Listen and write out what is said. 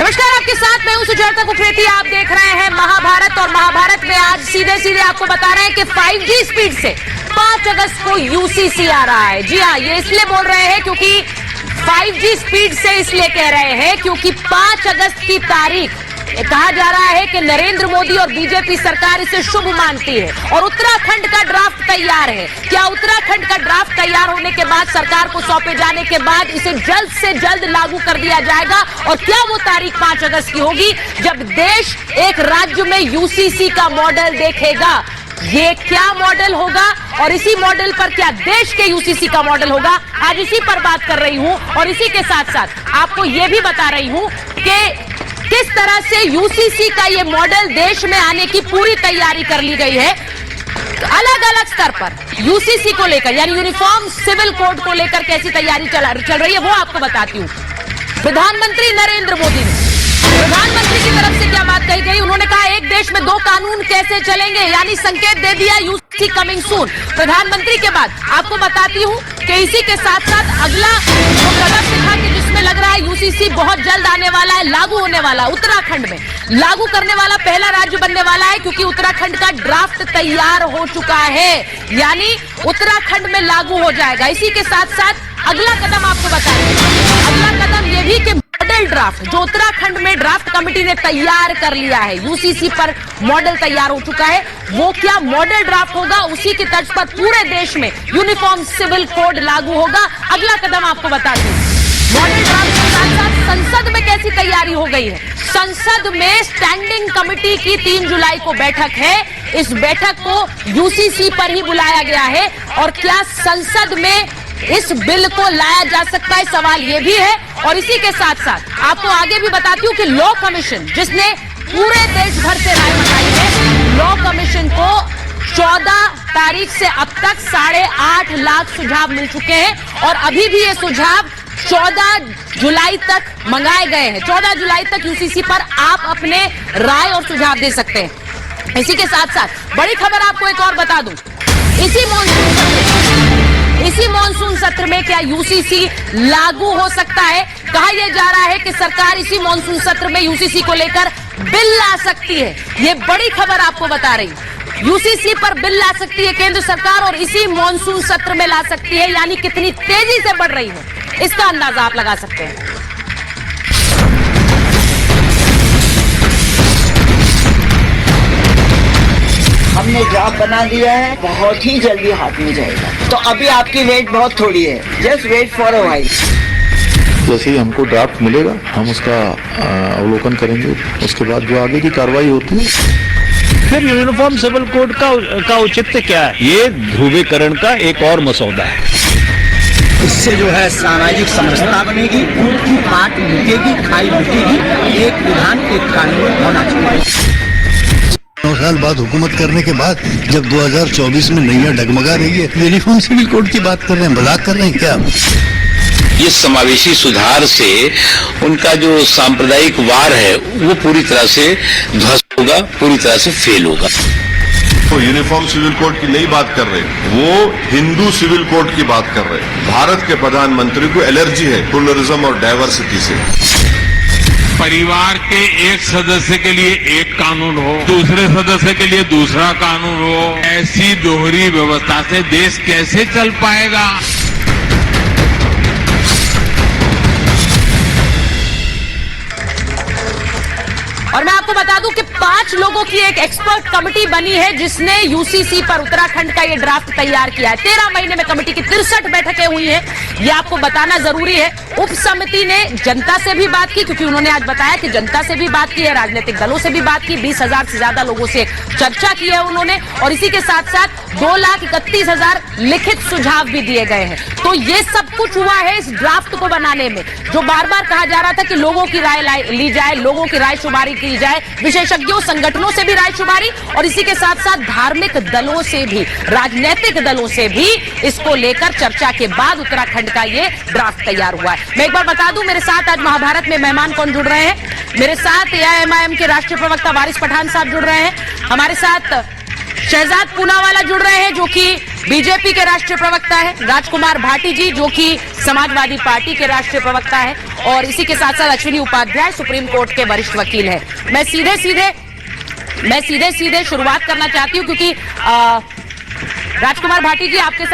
नमस्कार, आपके साथ मैं हूं सुचेता कुकरेती। आप देख रहे हैं महाभारत और महाभारत में आज सीधे सीधे आपको बता रहे हैं कि 5G स्पीड से 5 अगस्त को यूसीसी आ रहा है। जी हां, ये इसलिए बोल रहे हैं क्योंकि 5G स्पीड से इसलिए कह रहे हैं क्योंकि 5 अगस्त की तारीख कहा जा रहा है कि नरेंद्र मोदी और बीजेपी सरकार इसे शुभ मानती है और उत्तराखंड का ड्राफ्ट तैयार है। क्या उत्तराखंड का ड्राफ्ट तैयार होने के बाद सरकार को सौंपे जाने के बाद इसे जल्द से जल्द लागू कर दिया जाएगा? और क्या वो तारीख 5 अगस्त की होगी जब देश एक राज्य में यूसीसी का मॉडल देखेगा? ये क्या मॉडल होगा और इसी मॉडल पर क्या देश के यूसीसी का मॉडल होगा? आज इसी पर बात कर रही हूं और इसी के साथ साथ आपको यह भी बता रही हूं कि किस तरह से यूसीसी का ये मॉडल देश में आने की पूरी तैयारी कर ली गई है। अलग अलग स्तर पर यूसीसी को लेकर यानी यूनिफॉर्म सिविल कोड को लेकर कैसी तैयारी चल रही है वो आपको बताती हूं। प्रधानमंत्री नरेंद्र मोदी ने प्रधानमंत्री की तरफ से क्या बात कही गई? उन्होंने कहा एक देश में 2 कानून कैसे चलेंगे, यानी संकेत दे दिया यूसीसी कमिंग सून। प्रधानमंत्री के बाद आपको बताती हूं कि इसी के साथ साथ अगला जो कदम दिखा कि जिसमें लग रहा है यूसीसी बहुत जल्द आने वाला है, लागू होने वाला, उत्तराखंड में लागू करने वाला पहला राज्य बनने वाला है क्योंकि उत्तराखंड का ड्राफ्ट तैयार हो चुका है, यानी उत्तराखंड में लागू हो जाएगा। इसी के साथ साथ अगला कदम आपको बताएंगे। अगला कदम यह भी कि मॉडल ड्राफ्ट जो उत्तराखंड में ड्राफ्ट कमेटी ने तैयार कर लिया है, यूसीसी पर मॉडल तैयार हो चुका है, वो क्या मॉडल ड्राफ्ट होगा? उसी की तर्ज पर पूरे देश में यूनिफॉर्म सिविल कोड लागू होगा। अगला कदम आपको बता दूं, मॉडल ड्राफ्ट के साथ साथ संसद में कैसी तैयारी हो गई है। संसद में स्टैंडिंग कमेटी की 3 जुलाई को बैठक है। इस बैठक को यूसीसी पर ही बुलाया गया है और क्या संसद में इस बिल को लाया जा सकता है, सवाल यह भी है। और इसी के साथ साथ आपको आगे भी बताती हूं कि लॉ कमीशन जिसने पूरे देश भर से राय बताई है, लॉ कमीशन को 14 तारीख से अब तक 8.5 लाख सुझाव मिल चुके हैं और अभी भी ये सुझाव 14 जुलाई तक मंगाए गए हैं। 14 जुलाई तक यूसीसी पर आप अपने राय और सुझाव दे सकते हैं। इसी के साथ साथ बड़ी खबर आपको एक और बता दूं, इसी मॉनसून सत्र में क्या यूसीसी लागू हो सकता है? कहा यह जा रहा है कि सरकार इसी मॉनसून सत्र में यूसीसी को लेकर बिल ला सकती है। यह बड़ी खबर आपको बता रही, यूसीसी पर बिल ला सकती है केंद्र सरकार और इसी मॉनसून सत्र में ला सकती है, यानी कितनी तेजी से बढ़ रही है इसका अंदाजा आप लगा सकते हैं। हमने ड्राफ्ट बना दिया है, बहुत ही जल्दी हाथ में जाएगा। तो अभी आपकी वेट बहुत थोड़ी है, just wait for a while. जैसे ही हमको ड्राफ्ट मिलेगा हम उसका अवलोकन करेंगे, उसके बाद जो आगे की कार्रवाई होती है। फिर यूनिफॉर्म सिविल कोड का औचित्य क्या है? ये ध्रुवीकरण का एक और मसौदा है। इससे जो है सामाजिक समरसता बनेगी, बात मिटेगी, खाई मिटेगी। एक विधान एक कानून होना चाहिए। 9 साल बाद हुकूमत करने के बाद जब 2024 में नैया डगमगा रही है, यूनिफॉर्म सिविल कोड की बात कर रहे हैं, मजाक कर रहे हैं क्या? इस समावेशी सुधार से उनका जो सांप्रदायिक वार है वो पूरी तरह से ध्वस्त होगा, पूरी तरह से फेल होगा। वो यूनिफॉर्म सिविल कोड की नहीं बात कर रहे, वो हिंदू सिविल कोड की बात कर रहे। भारत के प्रधानमंत्री को एलर्जी है प्लुरलिज्म और डाइवर्सिटी से। परिवार के एक सदस्य के लिए एक कानून हो, दूसरे सदस्य के लिए दूसरा कानून हो, ऐसी दोहरी व्यवस्था से देश कैसे चल पाएगा? और मैं आपको बता दूं कि 5 लोगों की एक एक्सपर्ट कमेटी बनी है जिसने यूसीसी पर उत्तराखंड का ये ड्राफ्ट तैयार किया है। 13 महीने में कमेटी की 63 बैठकें हुई हैं, ये आपको बताना जरूरी है। उप समिति ने जनता से भी बात की क्योंकि उन्होंने आज बताया कि जनता से भी बात की है, राजनीतिक दलों से भी बात की, 20,000 से ज्यादा लोगों से चर्चा की है उन्होंने और इसी के साथ साथ 2,31,000 लिखित सुझाव भी दिए गए हैं। तो ये सब कुछ हुआ है इस ड्राफ्ट को बनाने में, जो बार बार कहा जा रहा था कि लोगों की राय ली जाए, लोगों की राय शुमारी की जाए, विशेषज्ञों संगठनों से भी राय शुमारी और इसी के साथ साथ धार्मिक दलों से भी, राजनीतिक दलों से भी इसको लेकर चर्चा के बाद उत्तराखंड का ये ड्राफ्ट तैयार हुआ है। मैं एक बार बता दूं, मेरे साथ आज महाभारत में मेहमान कौन जुड़ रहे हैं। मेरे साथ एआईएमआईएम के राष्ट्रीय प्रवक्ता वारिस पठान साहब जुड़ रहे हैं, हमारे साथ शहजाद पूनावाला जुड़ रहे हैं जो कि बीजेपी के राष्ट्रीय प्रवक्ता है, राजकुमार भाटी जी जो कि समाजवादी पार्टी के राष्ट्रीय प्रवक्ता है, और इसी के साथ साथ अश्विनी उपाध्याय सुप्रीम कोर्ट के वरिष्ठ वकील हैं। मैं सीधे सीधे शुरुआत करना चाहती हूं क्योंकि राजकुमार भाटी जी आपके